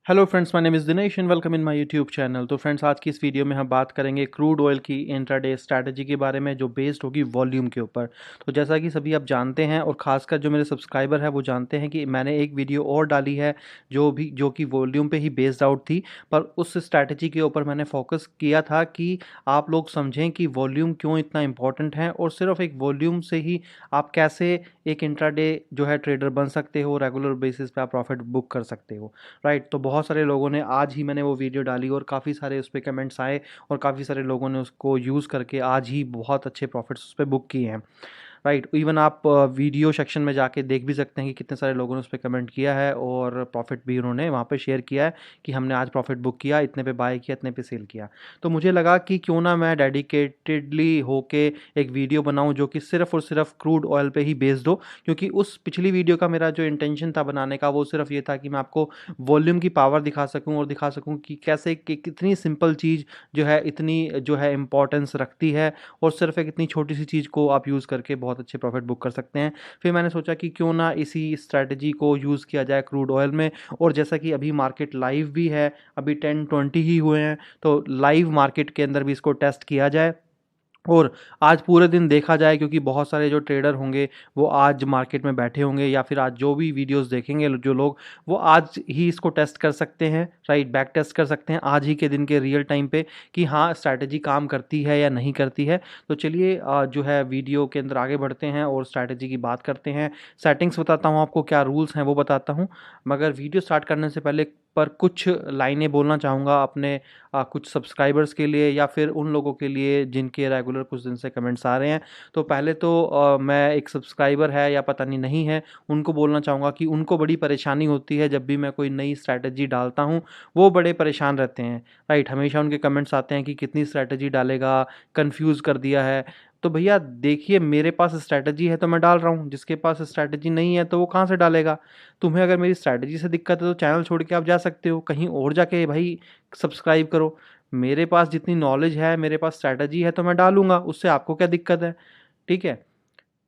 Hello friends, my name is Dinesh and welcome in my YouTube channel. तो friends, आज की इस वीडियो में हम बात करेंगे क्रूड ऑयल की इंट्राडे स्ट्रैटेजी के बारे में, जो बेस्ड होगी वॉल्यूम के ऊपर। तो जैसा कि सभी आप जानते हैं और ख़ासकर जो मेरे सब्सक्राइबर हैं वो जानते हैं कि मैंने एक वीडियो और डाली है जो कि वॉल्यूम पे ही बेस्ड आउट थी। पर उस स्ट्रैटेजी के ऊपर मैंने फोकस किया था कि आप लोग समझें कि वॉल्यूम क्यों इतना इंपॉर्टेंट है और सिर्फ एक वॉल्यूम से ही आप कैसे एक इंट्राडे जो है ट्रेडर बन सकते हो, रेगुलर बेसिस पे आप प्रॉफिट बुक कर सकते हो। राइट, तो बहुत सारे लोगों ने आज ही मैंने वो वीडियो डाली और काफ़ी सारे उस पे कमेंट्स आए और काफ़ी सारे लोगों ने उसको यूज़ करके आज ही बहुत अच्छे प्रॉफिट्स उस पे बुक किए हैं। राइट, इवन आप वीडियो सेक्शन में जाके देख भी सकते हैं कि कितने सारे लोगों ने उस पे कमेंट किया है और प्रॉफिट भी उन्होंने वहाँ पे शेयर किया है कि हमने आज प्रॉफिट बुक किया, इतने पे बाय किया, इतने पे सेल किया। तो मुझे लगा कि क्यों ना मैं डेडिकेटेडली होके एक वीडियो बनाऊँ जो कि सिर्फ़ और सिर्फ़ क्रूड ऑयल पे ही बेस्ड हो, क्योंकि उस पिछली वीडियो का मेरा जो इंटेंशन था बनाने का वो सिर्फ़ ये था कि मैं आपको वॉल्यूम की पावर दिखा सकूँ और दिखा सकूँ कि कैसे कि कितनी सिंपल चीज़ जो है इतनी जो है इम्पोर्टेंस रखती है और सिर्फ एक इतनी छोटी सी चीज़ को आप यूज़ करके बहुत अच्छे प्रॉफिट बुक कर सकते हैं। फिर मैंने सोचा कि क्यों ना इसी स्ट्रैटेजी को यूज़ किया जाए क्रूड ऑयल में। और जैसा कि अभी मार्केट लाइव भी है, अभी 10-20 ही हुए हैं, तो लाइव मार्केट के अंदर भी इसको टेस्ट किया जाए और आज पूरे दिन देखा जाए, क्योंकि बहुत सारे जो ट्रेडर होंगे वो आज मार्केट में बैठे होंगे या फिर आज जो भी वीडियोस देखेंगे जो लोग, वो आज ही इसको टेस्ट कर सकते हैं। राइट, बैक टेस्ट कर सकते हैं आज ही के दिन के रियल टाइम पे कि हाँ, स्ट्रैटेजी काम करती है या नहीं करती है। तो चलिए जो है वीडियो के अंदर आगे बढ़ते हैं और स्ट्रैटेजी की बात करते हैं। सेटिंग्स बताता हूँ आपको, क्या रूल्स हैं वो बताता हूँ। मगर वीडियो स्टार्ट करने से पहले पर कुछ लाइनें बोलना चाहूँगा अपने कुछ सब्सक्राइबर्स के लिए या फिर उन लोगों के लिए जिनके रेगुलर कुछ दिन से कमेंट्स आ रहे हैं। तो पहले तो मैं एक सब्सक्राइबर है या पता नहीं है, उनको बोलना चाहूँगा कि उनको बड़ी परेशानी होती है जब भी मैं कोई नई स्ट्रैटेजी डालता हूँ, वो बड़े परेशान रहते हैं। राइट, हमेशा उनके कमेंट्स आते हैं कि कितनी स्ट्रैटेजी डालेगा, कन्फ्यूज़ कर दिया है। तो भैया देखिए, मेरे पास स्ट्रैटेजी है तो मैं डाल रहा हूँ, जिसके पास स्ट्रैटेजी नहीं है तो वो कहाँ से डालेगा? तुम्हें अगर मेरी स्ट्रैटेजी से दिक्कत है तो चैनल छोड़ के आप जा सकते हो, कहीं और जाके भाई सब्सक्राइब करो। मेरे पास जितनी नॉलेज है, मेरे पास स्ट्रैटेजी है तो मैं डालूँगा, उससे आपको क्या दिक्कत है? ठीक है?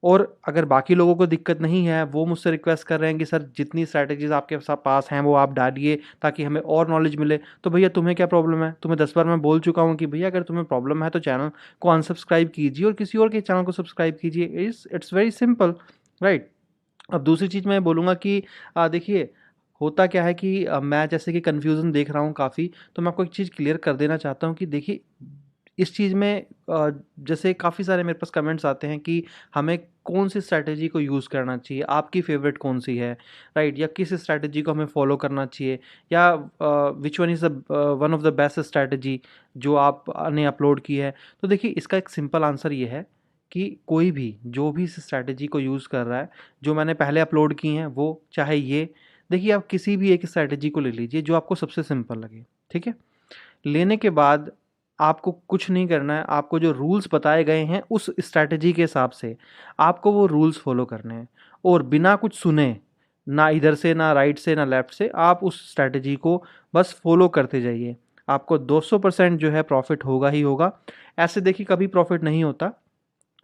और अगर बाकी लोगों को दिक्कत नहीं है, वो मुझसे रिक्वेस्ट कर रहे हैं कि सर जितनी स्ट्रैटेजीज़ आपके पास हैं वो आप डालिए ताकि हमें और नॉलेज मिले, तो भैया तुम्हें क्या प्रॉब्लम है? तुम्हें 10 बार मैं बोल चुका हूँ कि भैया अगर तुम्हें प्रॉब्लम है तो चैनल को अनसब्सक्राइब कीजिए और किसी और के चैनल को सब्सक्राइब कीजिए। It's very simple, right? अब दूसरी चीज़ मैं बोलूँगा कि देखिए, होता क्या है कि मैं जैसे कि कन्फ्यूज़न देख रहा हूँ काफ़ी, तो मैं आपको एक चीज़ क्लियर कर देना चाहता हूँ कि देखिए, इस चीज़ में जैसे काफ़ी सारे मेरे पास कमेंट्स आते हैं कि हमें कौन-सी स्ट्रैटेजी को यूज़ करना चाहिए, आपकी फ़ेवरेट कौन-सी है, राइट? या किस स्ट्रैटेजी को हमें फ़ॉलो करना चाहिए, या which one is the one of the best strategy जो आपने अपलोड की है। तो देखिए, इसका एक सिंपल आंसर ये है कि कोई भी जो भी इस स्ट्रैटेजी को यूज़ कर रहा है, जो मैंने पहले अपलोड की हैं वो, चाहे ये, देखिए आप किसी भी एक स्ट्रैटेजी को ले लीजिए जो आपको सबसे सिंपल लगे, ठीक है? लेने के बाद आपको कुछ नहीं करना है, आपको जो रूल्स बताए गए हैं उस स्ट्रैटेजी के हिसाब से आपको वो रूल्स फ़ॉलो करने हैं और बिना कुछ सुने, ना इधर से, ना राइट से, ना लेफ्ट से, आप उस स्ट्रैटेजी को बस फ़ॉलो करते जाइए। आपको 200% जो है प्रॉफ़िट होगा ही होगा। ऐसे देखिए कभी प्रॉफ़िट नहीं होता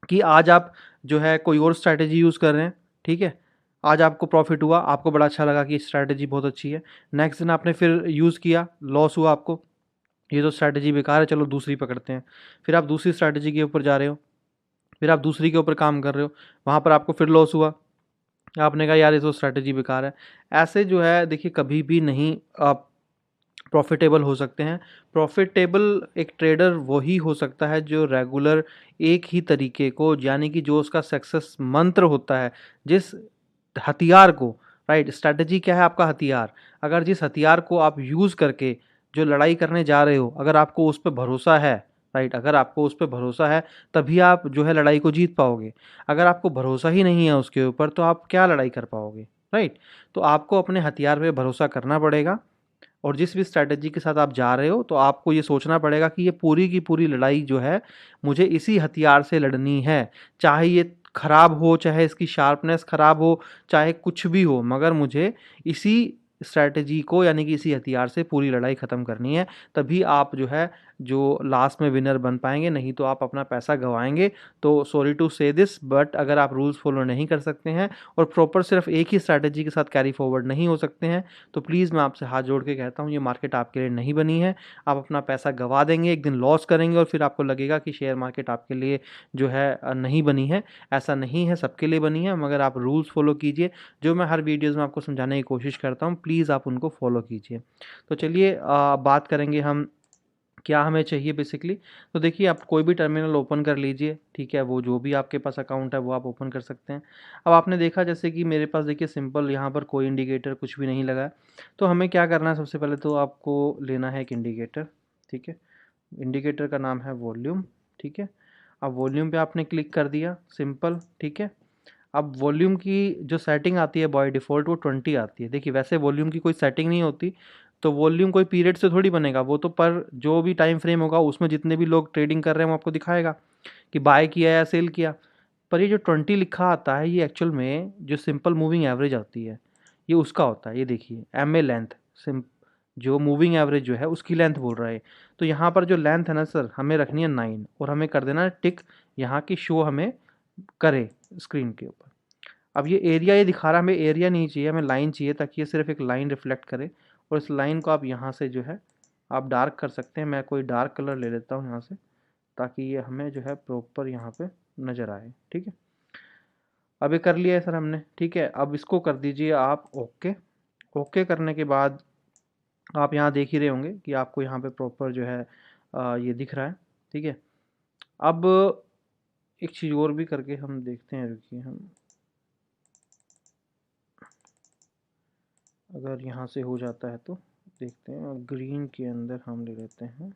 कि आज आप जो है कोई और स्ट्रैटेजी यूज़ कर रहे हैं, ठीक है? आज आपको प्रॉफ़िट हुआ, आपको बड़ा अच्छा लगा कि स्ट्रैटेजी बहुत अच्छी है। नेक्स्ट दिन आपने फिर यूज़ किया, लॉस हुआ आपको, ये तो स्ट्रैटेजी बेकार है, चलो दूसरी पकड़ते हैं। फिर आप दूसरी स्ट्रैटेजी के ऊपर जा रहे हो, फिर आप दूसरी के ऊपर काम कर रहे हो, वहाँ पर आपको फिर लॉस हुआ। आपने कहा यार ये तो स्ट्रैटेजी बेकार है। ऐसे जो है देखिए कभी भी नहीं आप प्रॉफ़िटेबल हो सकते हैं। प्रॉफ़िटेबल एक ट्रेडर वही हो सकता है जो रेगुलर एक ही तरीके को, यानी कि जो उसका सक्सेस मंत्र होता है, जिस हथियार को, राइट, स्ट्रैटेजी क्या है? आपका हथियार। अगर जिस हथियार को आप यूज़ करके जो लड़ाई करने जा रहे हो, अगर आपको उस पे भरोसा है, राइट, अगर आपको उस पे भरोसा है, तभी आप जो है लड़ाई को जीत पाओगे। अगर आपको भरोसा ही नहीं है उसके ऊपर, तो आप क्या लड़ाई कर पाओगे, राइट? तो आपको अपने हथियार पे भरोसा करना पड़ेगा और जिस भी स्ट्रैटेजी के साथ आप जा रहे हो, तो आपको ये सोचना पड़ेगा कि ये पूरी की पूरी लड़ाई जो है, मुझे इसी हथियार से लड़नी है। चाहे ये खराब हो, चाहे इसकी शार्पनेस खराब हो, चाहे कुछ भी हो, मगर मुझे इसी स्ट्रैटेजी को यानी कि इसी हथियार से पूरी लड़ाई ख़त्म करनी है, तभी आप जो है जो लास्ट में विनर बन पाएंगे, नहीं तो आप अपना पैसा गंवाएंगे। तो सॉरी टू से दिस, बट अगर आप रूल्स फॉलो नहीं कर सकते हैं और प्रॉपर सिर्फ एक ही स्ट्रैटेजी के साथ कैरी फॉरवर्ड नहीं हो सकते हैं, तो प्लीज़ मैं आपसे हाथ जोड़ के कहता हूँ, ये मार्केट आपके लिए नहीं बनी है। आप अपना पैसा गंवा देंगे, एक दिन लॉस करेंगे और फिर आपको लगेगा कि शेयर मार्केट आपके लिए जो है नहीं बनी है। ऐसा नहीं है, सबके लिए बनी है, मगर आप रूल्स फॉलो कीजिए। जो मैं हर वीडियोज़ में आपको समझाने की कोशिश करता हूँ, प्लीज़ आप उनको फॉलो कीजिए। तो चलिए बात करेंगे हम क्या हमें चाहिए बेसिकली। तो देखिए, आप कोई भी टर्मिनल ओपन कर लीजिए, ठीक है, वो जो भी आपके पास अकाउंट है वो आप ओपन कर सकते हैं। अब आपने देखा जैसे कि मेरे पास देखिए सिंपल यहाँ पर कोई इंडिकेटर कुछ भी नहीं लगा है। तो हमें क्या करना है, सबसे पहले तो आपको लेना है एक इंडिकेटर, ठीक है। इंडिकेटर का नाम है वॉल्यूम, ठीक है। अब वॉल्यूम पे आपने क्लिक कर दिया, सिंपल, ठीक है। अब वॉल्यूम की जो सेटिंग आती है बाय डिफ़ॉल्ट वो 20 आती है। देखिए वैसे वॉल्यूम की कोई सेटिंग नहीं होती, तो वॉल्यूम कोई पीरियड से थोड़ी बनेगा, वो तो पर जो भी टाइम फ्रेम होगा उसमें जितने भी लोग ट्रेडिंग कर रहे हैं वो आपको दिखाएगा कि बाय किया या सेल किया। पर ये जो 20 लिखा आता है ये एक्चुअल में जो सिंपल मूविंग एवरेज आती है ये उसका होता है। ये देखिए एम ए लेंथ, सिम जो मूविंग एवरेज जो है उसकी लेंथ बोल रहा है। तो यहाँ पर जो लेंथ है ना सर, हमें रखनी है 9 और हमें कर देना है टिक, यहाँ की शो हमें करे स्क्रीन के ऊपर। अब ये एरिया ये दिखा रहा है, हमें एरिया नहीं चाहिए, हमें लाइन चाहिए, ताकि ये सिर्फ एक लाइन रिफ्लेक्ट करे। और इस लाइन को आप यहाँ से जो है आप डार्क कर सकते हैं। मैं कोई डार्क कलर ले लेता हूँ यहाँ से, ताकि ये हमें जो है प्रॉपर यहाँ पे नज़र आए, ठीक है। अब ये कर लिया है सर हमने, ठीक है। अब इसको कर दीजिए आप ओके। ओके करने के बाद आप यहाँ देख ही रहे होंगे कि आपको यहाँ पे प्रॉपर जो है ये दिख रहा है, ठीक है। अब एक चीज़ और भी करके हम देखते हैं, रुकिए, हम अगर यहाँ से हो जाता है तो देखते हैं। ग्रीन के अंदर हम ले लेते हैं,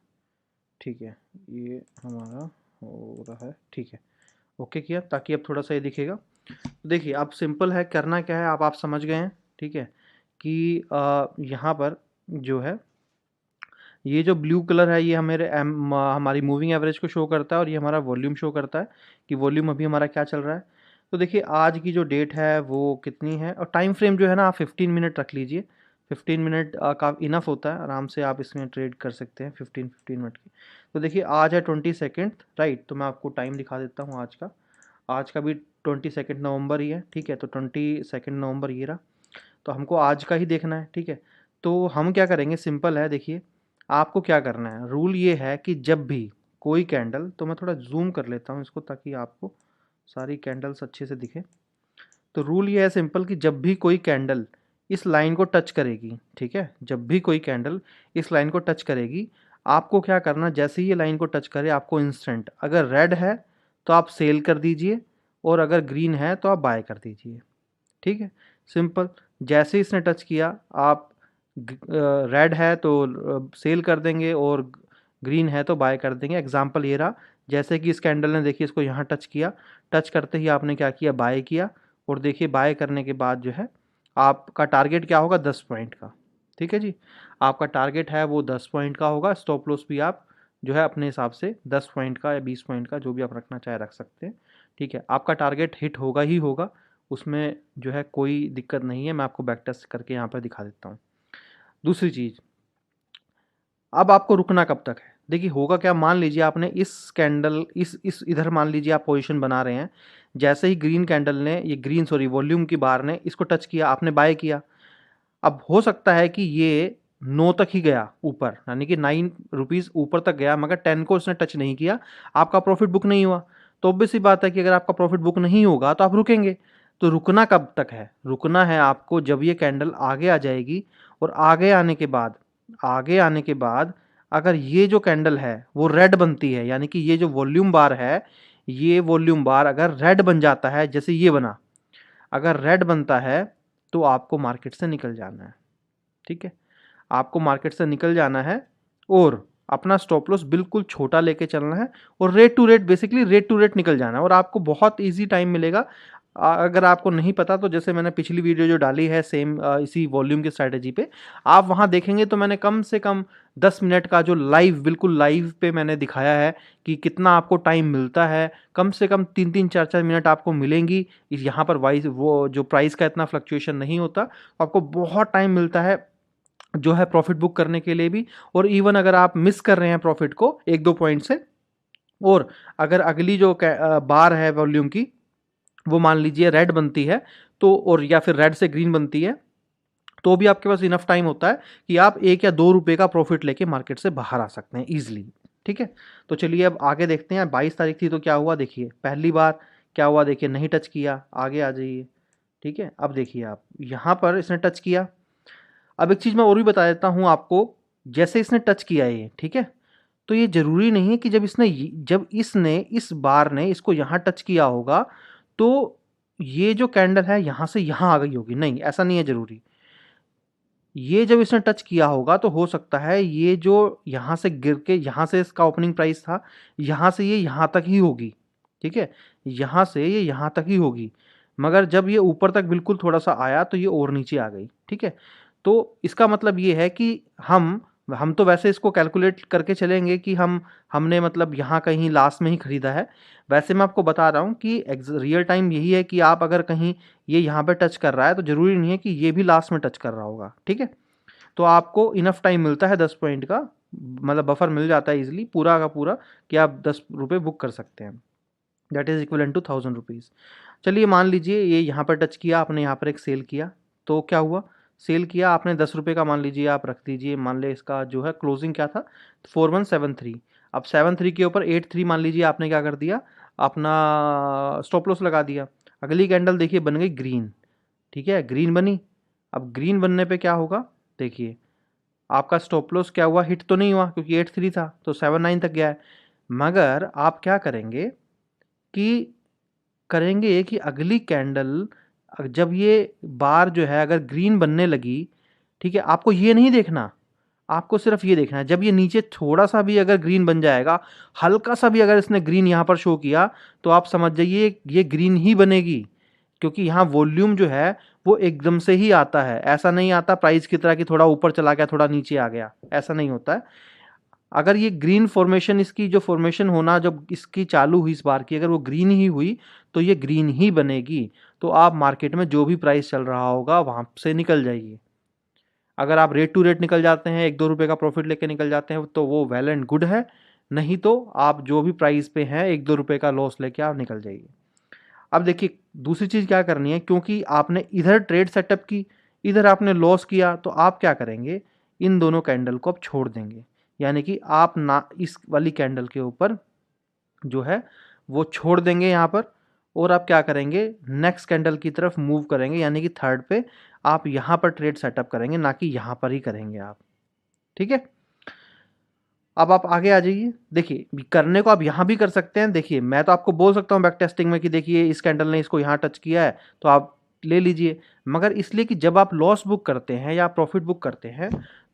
ठीक है, ये हमारा हो रहा है, ठीक है। ओके किया ताकि अब थोड़ा सा ये दिखेगा। तो देखिए अब सिंपल है, करना क्या है आप समझ गए हैं, ठीक है, कि यहाँ पर जो है ये जो ब्लू कलर है ये हमारी मूविंग एवरेज को शो करता है, और ये हमारा वॉल्यूम शो करता है कि वॉल्यूम अभी हमारा क्या चल रहा है। तो देखिए आज की जो डेट है वो कितनी है, और टाइम फ्रेम जो है ना आप 15 मिनट रख लीजिए। 15 मिनट का इनफ होता है, आराम से आप इसमें ट्रेड कर सकते हैं 15 मिनट की। तो देखिए आज है 22 राइट, तो मैं आपको टाइम दिखा देता हूँ आज का। आज का भी 22 नवंबर ही है, ठीक है। तो 22 नवंबर ये रहा, तो हमको आज का ही देखना है, ठीक है। तो हम क्या करेंगे, सिंपल है, देखिए आपको क्या करना है, रूल ये है कि जब भी कोई कैंडल, तो मैं थोड़ा जूम कर लेता हूँ इसको ताकि आपको सारी कैंडल्स अच्छे से दिखे। तो रूल ये है सिंपल कि जब भी कोई कैंडल इस लाइन को टच करेगी, ठीक है, जब भी कोई कैंडल इस लाइन को टच करेगी, आपको क्या करना, जैसे ही ये लाइन को टच करे आपको इंस्टेंट, अगर रेड है तो आप सेल कर दीजिए, और अगर ग्रीन है तो आप बाय कर दीजिए, ठीक है, सिंपल। जैसे ही इसने टच किया, आप रेड है तो सेल कर देंगे, और ग्रीन है तो बाय कर देंगे। एग्जांपल ये रहा, जैसे कि इस कैंडल ने देखिए इसको यहाँ टच किया, टच करते ही आपने क्या किया, बाय किया। और देखिए बाय करने के बाद जो है आपका टारगेट क्या होगा, 10 पॉइंट का, ठीक है जी। आपका टारगेट है वो 10 पॉइंट का होगा। स्टॉप लॉस भी आप जो है अपने हिसाब से 10 पॉइंट का या 20 पॉइंट का, जो भी आप रखना चाहे रख सकते हैं, ठीक है। आपका टारगेट हिट होगा ही होगा, उसमें जो है कोई दिक्कत नहीं है। मैं आपको बैक टेस्ट करके यहाँ पर दिखा देता हूँ। दूसरी चीज़, अब आपको रुकना कब तक है। देखिए होगा क्या, मान लीजिए आपने इस कैंडल इस इधर मान लीजिए आप पोजीशन बना रहे हैं, जैसे ही ग्रीन कैंडल ने ये ग्रीन सॉरी वॉल्यूम की बार ने इसको टच किया, आपने बाय किया। अब हो सकता है कि ये 9 तक ही गया ऊपर, यानी कि 9 रुपीज़ ऊपर तक गया, मगर 10 को उसने टच नहीं किया, आपका प्रॉफिट बुक नहीं हुआ। तो ऑब्वियस सी बात है कि अगर आपका प्रॉफिट बुक नहीं होगा तो आप रुकेंगे। तो रुकना कब तक है, रुकना है आपको जब ये कैंडल आगे आ जाएगी, और आगे आने के बाद अगर ये जो कैंडल है वो रेड बनती है, यानी कि ये जो वॉल्यूम बार है, ये वॉल्यूम बार अगर रेड बन जाता है, जैसे ये बना, अगर रेड बनता है तो आपको मार्केट से निकल जाना है, ठीक है। आपको मार्केट से निकल जाना है, और अपना स्टॉप लॉस बिल्कुल छोटा लेके चलना है, और rate to rate basically rate to rate निकल जाना है, और आपको बहुत इजी टाइम मिलेगा। अगर आपको नहीं पता तो जैसे मैंने पिछली वीडियो जो डाली है सेम इसी वॉल्यूम की स्ट्रैटेजी पे, आप वहाँ देखेंगे तो मैंने कम से कम 10 मिनट का जो लाइव, बिल्कुल लाइव पे मैंने दिखाया है कि कितना आपको टाइम मिलता है। कम से कम 3-3 4-4 मिनट आपको मिलेंगी। यहाँ पर वाइज वो जो प्राइस का इतना फ्लक्चुएशन नहीं होता, आपको बहुत टाइम मिलता है जो है प्रॉफिट बुक करने के लिए भी। और इवन अगर आप मिस कर रहे हैं प्रॉफिट को 1-2 पॉइंट से, और अगर अगली जो बार है वॉल्यूम की वो मान लीजिए रेड बनती है, तो और या फिर रेड से ग्रीन बनती है, तो भी आपके पास इनफ टाइम होता है कि आप 1 या 2 रुपए का प्रॉफिट लेके मार्केट से बाहर आ सकते हैं ईजिली। ठीक है, तो चलिए अब आगे देखते हैं। 22 तारीख थी तो क्या हुआ देखिए, पहली बार क्या हुआ देखिए, नहीं टच किया, आगे आ जाइए। ठीक है, अब देखिए आप यहाँ पर इसने टच किया। अब एक चीज़ मैं और भी बता देता हूँ आपको, जैसे इसने टच किया ये, ठीक है, तो ये ज़रूरी नहीं है कि जब इसने इस बार ने इसको यहाँ टच किया होगा तो ये जो कैंडल है यहाँ से यहाँ आ गई होगी, नहीं, ऐसा नहीं है ज़रूरी। ये जब इसने टच किया होगा तो हो सकता है ये जो यहाँ से गिर के, यहाँ से इसका ओपनिंग प्राइस था, यहाँ से ये यहाँ तक ही होगी। ठीक है, यहाँ से ये यहाँ तक ही होगी, मगर जब ये ऊपर तक बिल्कुल थोड़ा सा आया तो ये और नीचे आ गई। ठीक है, तो इसका मतलब ये है कि हम तो वैसे इसको कैलकुलेट करके चलेंगे कि हमने मतलब यहाँ कहीं लास्ट में ही खरीदा है। वैसे मैं आपको बता रहा हूँ कि रियल टाइम यही है कि आप अगर कहीं ये यहाँ पे टच कर रहा है तो ज़रूरी नहीं है कि ये भी लास्ट में टच कर रहा होगा। ठीक है, तो आपको इनफ टाइम मिलता है 10 पॉइंट का, मतलब बफर मिल जाता है इजीली पूरा का पूरा, कि आप 10 रुपये बुक कर सकते हैं। That is equivalent to 1000 rupees. चलिए मान लीजिए ये यहाँ पर टच किया आपने, यहाँ पर एक सेल किया, तो क्या हुआ, सेल किया आपने 10 रुपये का, मान लीजिए आप रख दीजिए, मान ले इसका जो है क्लोजिंग क्या था 4173। अब 73 के ऊपर 83 मान लीजिए आपने क्या कर दिया, अपना स्टॉप लॉस लगा दिया। अगली कैंडल देखिए बन गई ग्रीन। ठीक है, ग्रीन बनी। अब ग्रीन बनने पे क्या होगा देखिए, आपका स्टॉप लॉस क्या हुआ, हिट तो नहीं हुआ क्योंकि 83 था तो 79 तक गया है। मगर आप क्या करेंगे कि कि अगली कैंडल जब ये बार जो है अगर ग्रीन बनने लगी, ठीक है, आपको ये नहीं देखना, आपको सिर्फ ये देखना है जब ये नीचे थोड़ा सा भी अगर ग्रीन बन जाएगा, हल्का सा भी अगर इसने ग्रीन यहाँ पर शो किया, तो आप समझ जाइए ये ग्रीन ही बनेगी। क्योंकि यहाँ वॉल्यूम जो है वो एकदम से ही आता है, ऐसा नहीं आता प्राइस की तरह कि थोड़ा ऊपर चला गया थोड़ा नीचे आ गया, ऐसा नहीं होता है। अगर ये ग्रीन फॉर्मेशन, इसकी जो फॉर्मेशन होना जब इसकी चालू हुई इस बार की, अगर वो ग्रीन ही हुई तो ये ग्रीन ही बनेगी। तो आप मार्केट में जो भी प्राइस चल रहा होगा वहाँ से निकल जाइए। अगर आप रेट टू रेट निकल जाते हैं, 1-2 रुपये का प्रॉफिट लेके निकल जाते हैं, तो वो वेल एंड गुड है। नहीं तो आप जो भी प्राइस पे हैं 1-2 रुपये का लॉस लेके आप निकल जाइए। अब देखिए दूसरी चीज़ क्या करनी है, क्योंकि आपने इधर ट्रेड सेटअप की, इधर आपने लॉस किया, तो आप क्या करेंगे, इन दोनों कैंडल को आप छोड़ देंगे। यानी कि आप ना इस वाली कैंडल के ऊपर जो है वो छोड़ देंगे यहाँ पर, और आप क्या करेंगे नेक्स्ट कैंडल की तरफ मूव करेंगे, यानी कि थर्ड पे आप यहाँ पर ट्रेड सेटअप करेंगे, ना कि यहाँ पर ही करेंगे आप। ठीक है, अब आप आगे आ जाइए। देखिए करने को आप यहाँ भी कर सकते हैं। देखिए मैं तो आपको बोल सकता हूँ बैक टेस्टिंग में कि देखिए इस कैंडल ने इसको यहाँ टच किया है तो आप ले लीजिए, मगर इसलिए कि जब आप लॉस बुक करते हैं या प्रॉफिट बुक करते हैं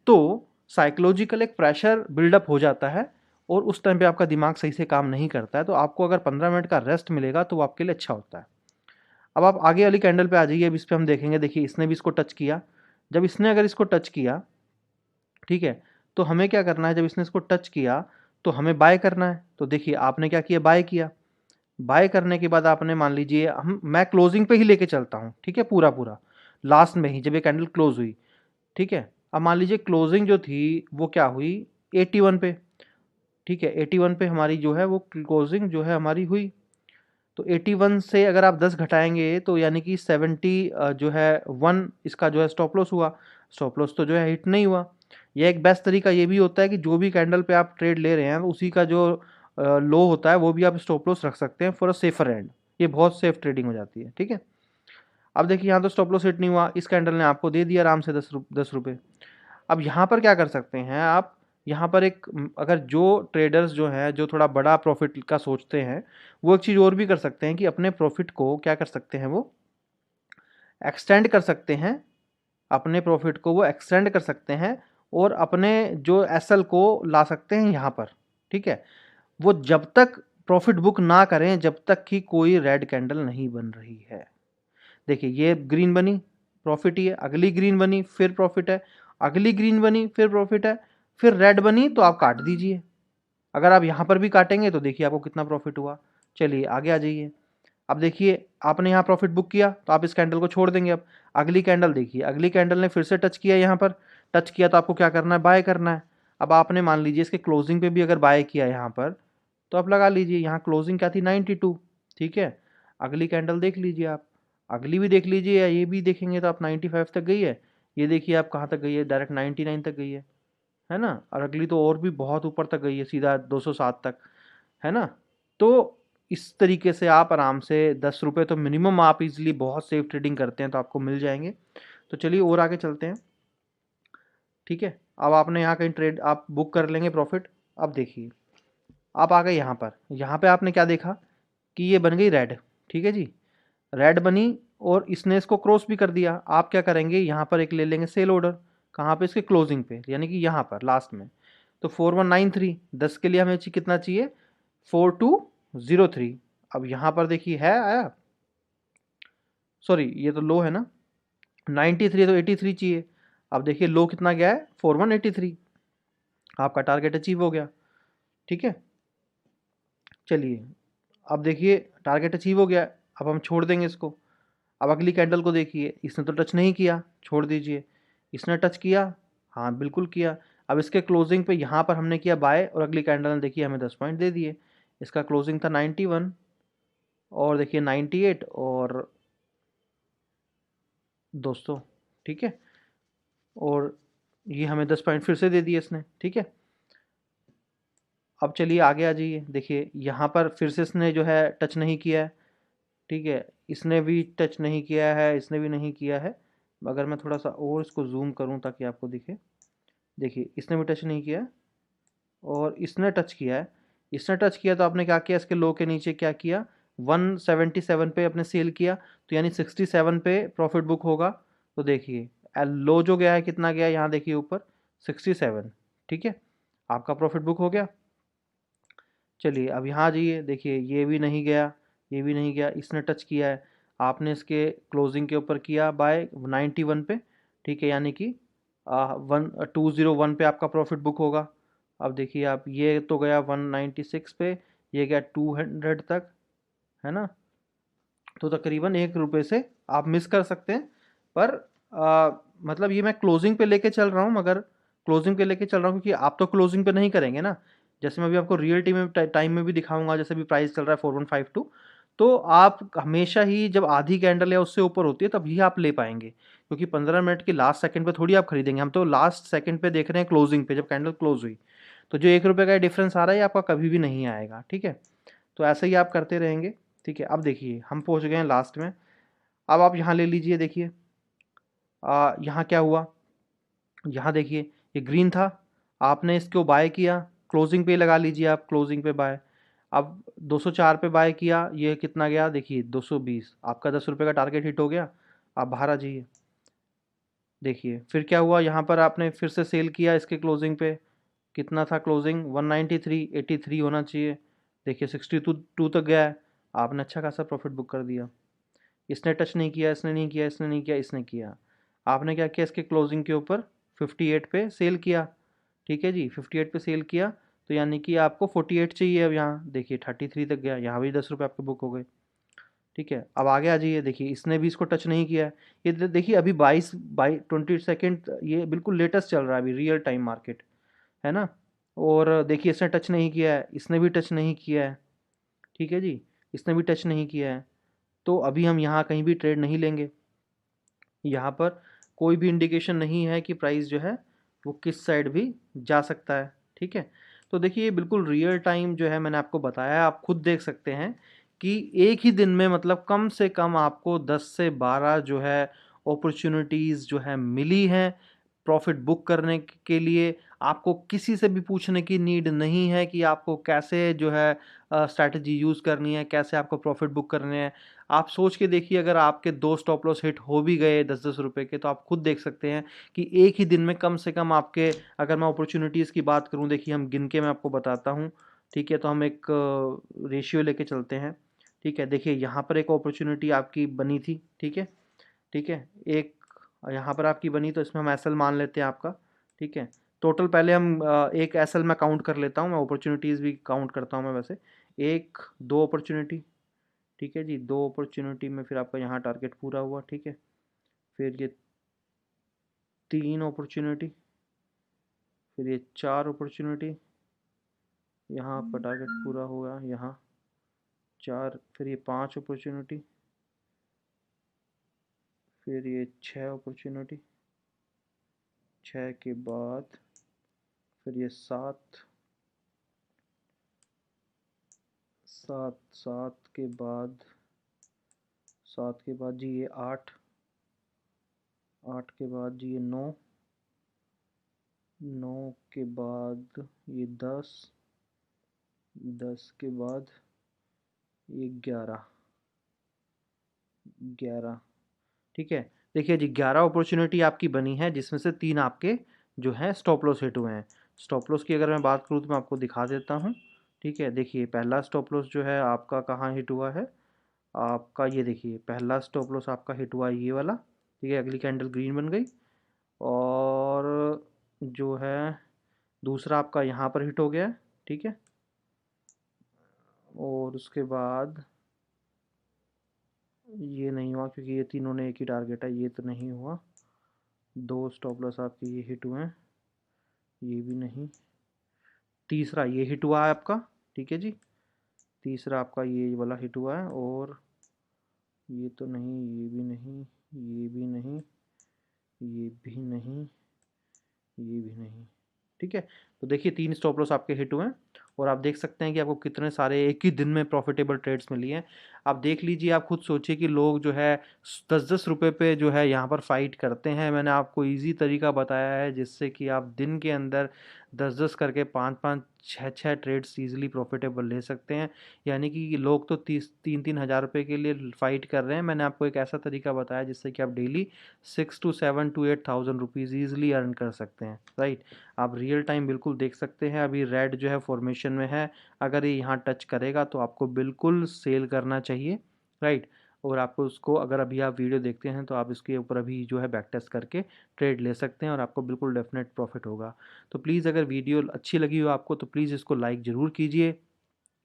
तो साइकोलॉजिकल एक प्रेशर बिल्डअप हो जाता है, और उस टाइम पे आपका दिमाग सही से काम नहीं करता है। तो आपको अगर 15 मिनट का रेस्ट मिलेगा तो वो आपके लिए अच्छा होता है। अब आप आगे वाली कैंडल पे आ जाइए। अब इस पर हम देखेंगे, देखिए इसने भी इसको टच किया। जब इसने अगर इसको टच किया, ठीक है, तो हमें क्या करना है, जब इसने इसको टच किया तो हमें बाय करना है। तो देखिए आपने क्या किया, बाय किया। बाय करने के बाद आपने मान लीजिए मैं क्लोजिंग पे ही लेके चलता हूँ, ठीक है, पूरा पूरा लास्ट में ही जब ये कैंडल क्लोज हुई। ठीक है, अब मान लीजिए क्लोजिंग जो थी वो क्या हुई 81 पे। ठीक है, 81 पे हमारी जो है वो क्लोजिंग जो है हमारी हुई। तो 81 से अगर आप 10 घटाएंगे तो यानी कि 70 जो है 1 इसका जो है स्टॉप लॉस हुआ। स्टॉप लॉस तो जो है हिट नहीं हुआ। यह एक बेस्ट तरीका ये भी होता है कि जो भी कैंडल पे आप ट्रेड ले रहे हैं उसी का जो लो होता है वो भी आप स्टॉप लॉस रख सकते हैं फॉर अ सेफर एंड। ये बहुत सेफ ट्रेडिंग हो जाती है। ठीक है, अब देखिए यहाँ तो स्टॉप लॉस हिट नहीं हुआ, इस कैंडल ने आपको दे दिया आराम से 10 रुपये। अब यहाँ पर क्या कर सकते हैं आप, यहाँ पर एक अगर जो ट्रेडर्स जो हैं जो थोड़ा बड़ा प्रॉफिट का सोचते हैं, वो एक चीज़ और भी कर सकते हैं कि अपने प्रॉफिट को क्या कर सकते हैं, वो एक्सटेंड कर सकते हैं। अपने प्रॉफिट को वो एक्सटेंड कर सकते हैं और अपने जो एसएल को ला सकते हैं यहाँ पर। ठीक है, वो जब तक प्रॉफिट बुक ना करें जब तक कि कोई रेड कैंडल नहीं बन रही है। देखिए ये ग्रीन बनी, प्रॉफिट ही है, अगली ग्रीन बनी फिर प्रॉफिट है, अगली ग्रीन बनी फिर प्रॉफिट है, फिर रेड बनी तो आप काट दीजिए। अगर आप यहाँ पर भी काटेंगे तो देखिए आपको कितना प्रॉफिट हुआ। चलिए आगे आ जाइए। अब देखिए आपने यहाँ प्रॉफिट बुक किया तो आप इस कैंडल को छोड़ देंगे। अब अगली कैंडल देखिए, अगली कैंडल ने फिर से टच किया, यहाँ पर टच किया तो आपको क्या करना है, बाय करना है। अब आपने मान लीजिए इसके क्लोजिंग पे भी अगर बाय किया यहाँ पर, तो आप लगा लीजिए। यहाँ क्लोजिंग क्या थी, 92। ठीक है, अगली कैंडल देख लीजिए आप, अगली भी देख लीजिए या ये भी देखेंगे तो आप 95 तक गई है। ये देखिए आप कहाँ तक गई है, डायरेक्ट 99 तक गई है ना। और अगली तो और भी बहुत ऊपर तक गई है, सीधा 207 तक, है ना। तो इस तरीके से आप आराम से 10 रुपये तो मिनिमम आप इजीली, बहुत सेफ ट्रेडिंग करते हैं तो आपको मिल जाएंगे। तो चलिए और आगे चलते हैं। ठीक है, अब आपने यहाँ कहीं ट्रेड आप बुक कर लेंगे प्रॉफिट। अब देखिए आप आ गए यहाँ पर, यहाँ पे आपने क्या देखा कि ये बन गई रेड। ठीक है जी, रेड बनी और इसने इसको क्रॉस भी कर दिया। आप क्या करेंगे, यहाँ पर एक ले लेंगे सेल ऑर्डर, कहाँ पे, इसके क्लोजिंग पे, यानी कि यहाँ पर लास्ट में। तो 4193, 10 के लिए हमें कितना चाहिए, 4203। अब यहाँ पर देखिए है आया, सॉरी ये तो लो है ना, 93 तो 83 चाहिए। अब देखिए लो कितना गया है, 4183। आपका टारगेट अचीव हो गया। ठीक है, चलिए अब देखिए टारगेट अचीव हो गया। अब हम छोड़ देंगे इसको। अब अगली कैंडल को देखिए, इसने तो टच नहीं किया, छोड़ दीजिए। इसने टच किया, हाँ बिल्कुल किया। अब इसके क्लोजिंग पे यहाँ पर हमने किया बाय, और अगली कैंडल ने देखिए हमें 10 पॉइंट दे दिए। इसका क्लोजिंग था 91 और देखिए 98 और 200। ठीक है, और ये हमें 10 पॉइंट फिर से दे दिए इसने। ठीक है, अब चलिए आगे आ जाइए। देखिए यहाँ पर फिर से इसने जो है टच नहीं किया है। ठीक है, इसने भी टच नहीं किया है, इसने भी नहीं किया है। अगर मैं थोड़ा सा और इसको जूम करूँ ताकि आपको दिखे, देखिए इसने भी टच नहीं किया है और इसने टच किया है। इसने टच किया तो आपने क्या किया, इसके लो के नीचे क्या किया, 177 पे अपने सेल किया, तो यानी 67 पे प्रॉफिट बुक होगा। तो देखिए लो जो गया है कितना गया, यहाँ देखिए ऊपर 67। ठीक है, आपका प्रॉफिट बुक हो गया। चलिए अब यहाँ आ जाइए। देखिए ये भी नहीं गया, ये भी नहीं गया, इसने टच किया है। आपने इसके क्लोजिंग के ऊपर किया बाय 91 पे। ठीक है, यानी कि 201 पे आपका प्रॉफिट बुक होगा। अब देखिए आप, ये तो गया 196 पे, ये गया 200 तक, है ना। तो तकरीबन 1 रुपये से आप मिस कर सकते हैं। पर मतलब ये मैं क्लोजिंग पे लेके चल रहा हूँ, मगर क्लोजिंग पे लेके चल रहा हूँ क्योंकि आप तो क्लोजिंग पे नहीं करेंगे ना। जैसे मैं अभी आपको रियल टाइम में भी दिखाऊंगा, जैसे भी प्राइस चल रहा है 4152, तो आप हमेशा ही जब आधी कैंडल या उससे ऊपर होती है तभी आप ले पाएंगे, क्योंकि 15 मिनट की लास्ट सेकंड पे थोड़ी आप खरीदेंगे। हम तो लास्ट सेकंड पे देख रहे हैं, क्लोजिंग पे जब कैंडल क्लोज हुई। तो जो 1 रुपये का डिफरेंस आ रहा है आपका कभी भी नहीं आएगा। ठीक है, तो ऐसे ही आप करते रहेंगे। ठीक है, अब देखिए हम पहुंच गए हैं लास्ट में। अब आप यहाँ ले लीजिए। देखिए यहाँ क्या हुआ, यहाँ देखिए ये ग्रीन था, आपने इसको बाय किया, क्लोजिंग पे लगा लीजिए आप, क्लोजिंग पे बाय। अब 204 पे बाय किया, ये कितना गया देखिए 220। आपका 10 रुपये का टारगेट हिट हो गया। आप बाहर आ जाइए। देखिए फिर क्या हुआ, यहाँ पर आपने फिर से सेल किया इसके क्लोजिंग पे। कितना था क्लोजिंग, 193, 83 होना चाहिए। देखिए 62 तक गया है। आपने अच्छा खासा प्रॉफिट बुक कर दिया। इसने टच नहीं किया, इसने नहीं किया, इसने नहीं किया, इसने किया। आपने क्या किया, इसके क्लोजिंग के ऊपर 58 पे सेल किया। ठीक है जी, 58 पे सेल किया, तो यानी कि आपको 48 चाहिए। अब यहाँ देखिए 33 तक गया, यहाँ भी 10 रुपये आपके बुक हो गए। ठीक है, अब आगे आ जाइए। देखिए इसने भी इसको टच नहीं किया है। ये देखिए अभी 22 22 सेकेंड, ये बिल्कुल लेटेस्ट चल रहा है अभी, रियल टाइम मार्केट, है ना। और देखिए इसने टच नहीं किया है, इसने भी टच नहीं किया है। ठीक है जी, इसने भी टच नहीं किया है। तो अभी हम यहाँ कहीं भी ट्रेड नहीं लेंगे। यहाँ पर कोई भी इंडिकेशन नहीं है कि प्राइस जो है वो किस साइड भी जा सकता है। ठीक है, तो देखिए ये बिल्कुल रियल टाइम जो है मैंने आपको बताया, आप खुद देख सकते हैं कि एक ही दिन में मतलब कम से कम आपको 10 से 12 जो है अपॉर्चुनिटीज़ जो है मिली हैं प्रॉफिट बुक करने के लिए। आपको किसी से भी पूछने की नीड नहीं है कि आपको कैसे जो है स्ट्रैटेजी यूज़ करनी है, कैसे आपको प्रॉफिट बुक करने हैं। आप सोच के देखिए, अगर आपके 2 स्टॉप लॉस हिट हो भी गए 10-10 रुपए के, तो आप खुद देख सकते हैं कि एक ही दिन में कम से कम आपके, अगर मैं अपॉर्चुनिटीज़ की बात करूं, देखिए हम गिन के मैं आपको बताता हूं। ठीक है, तो हम एक रेशियो लेके चलते हैं। ठीक है, देखिए यहाँ पर एक अपॉर्चुनिटी आपकी बनी थी। ठीक है, ठीक है, एक यहाँ पर आपकी बनी, तो इसमें हम एसएल मान लेते हैं आपका। ठीक है, टोटल पहले हम एक एसएल मैं काउंट कर लेता हूँ, मैं अपॉर्चुनिटीज़ भी काउंट करता हूँ मैं वैसे। एक, दो अपॉर्चुनिटी। ठीक है जी, दो अपॉर्चुनिटी में फिर आपका यहाँ टारगेट पूरा हुआ। ठीक है, फिर ये तीन अपॉर्चुनिटी, फिर ये चार अपॉर्चुनिटी, यहाँ आपका टारगेट पूरा हुआ, यहाँ चार, फिर ये पांच अपॉर्चुनिटी, फिर ये छः अपॉर्चुनिटी, छः के बाद फिर ये सात, सात, सात के बाद जी ये आठ, आठ के बाद जी ये नौ, नौ के बाद ये दस, दस के बाद ये ग्यारह, ग्यारह। ठीक है, देखिए जी 11 अपॉर्चुनिटी आपकी बनी है, जिसमें से तीन आपके जो है स्टॉप लॉस हिट हुए हैं। स्टॉप लॉस की अगर मैं बात करूँ तो मैं आपको दिखा देता हूँ। ठीक है, देखिए पहला स्टॉप लॉस जो है आपका कहाँ हिट हुआ है, आपका ये देखिए पहला स्टॉप लॉस आपका हिट हुआ ये वाला। ठीक है, अगली कैंडल ग्रीन बन गई। और जो है दूसरा आपका यहाँ पर हिट हो गया है। ठीक है, और उसके बाद ये नहीं हुआ क्योंकि ये तीनों ने एक ही टारगेट है, ये तो नहीं हुआ। दो स्टॉप लॉस आपके ये हिट हुए हैं, ये भी नहीं। तीसरा ये हिट हुआ है आपका। ठीक है जी, तीसरा आपका ये वाला हिट हुआ है, और ये तो नहीं, ये भी नहीं, ये भी नहीं, ये भी नहीं, ये भी नहीं। ठीक है, तो देखिए तीन स्टॉप लॉस आपके हिट हुए हैं, और आप देख सकते हैं कि आपको कितने सारे एक ही दिन में प्रॉफिटेबल ट्रेड्स मिली हैं। आप देख लीजिए, आप खुद सोचिए कि लोग जो है 10-10 रुपए पे जो है यहाँ पर फाइट करते हैं। मैंने आपको इजी तरीका बताया है जिससे कि आप दिन के अंदर 10-10 करके 5-5, 6-6 ट्रेड्स ईजिली प्रॉफिटेबल ले सकते हैं। यानी कि लोग तो 3-3 हज़ार रुपये के लिए फाइट कर रहे हैं, मैंने आपको एक ऐसा तरीका बताया जिससे कि आप daily 6 to 7 to 8 thousand rupees easily earn कर सकते हैं। राइट, आप रियल टाइम बिल्कुल देख सकते हैं, अभी रेड जो है फॉर्मेशन में है, अगर ये यहाँ टच करेगा तो आपको बिल्कुल सेल करना चाहिए। राइट, और आपको उसको, अगर अभी आप वीडियो देखते हैं तो आप इसके ऊपर अभी जो है बैक टेस्ट करके ट्रेड ले सकते हैं, और आपको बिल्कुल डेफिनेट प्रॉफिट होगा। तो प्लीज़ अगर वीडियो अच्छी लगी हो आपको तो प्लीज़ इसको लाइक ज़रूर कीजिए,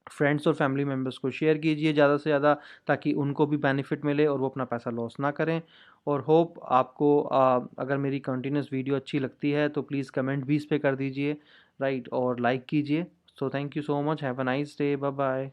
फ्रेंड्स और फैमिली मेम्बर्स को शेयर कीजिए ज़्यादा से ज़्यादा, ताकि उनको भी बेनिफिट मिले और वो अपना पैसा लॉस ना करें। और होप आपको अगर मेरी कंटिन्यूस वीडियो अच्छी लगती है तो प्लीज़ कमेंट भी इस पे कर दीजिए। राइट, और लाइक कीजिए। So thank you so much, have a nice day, bye bye.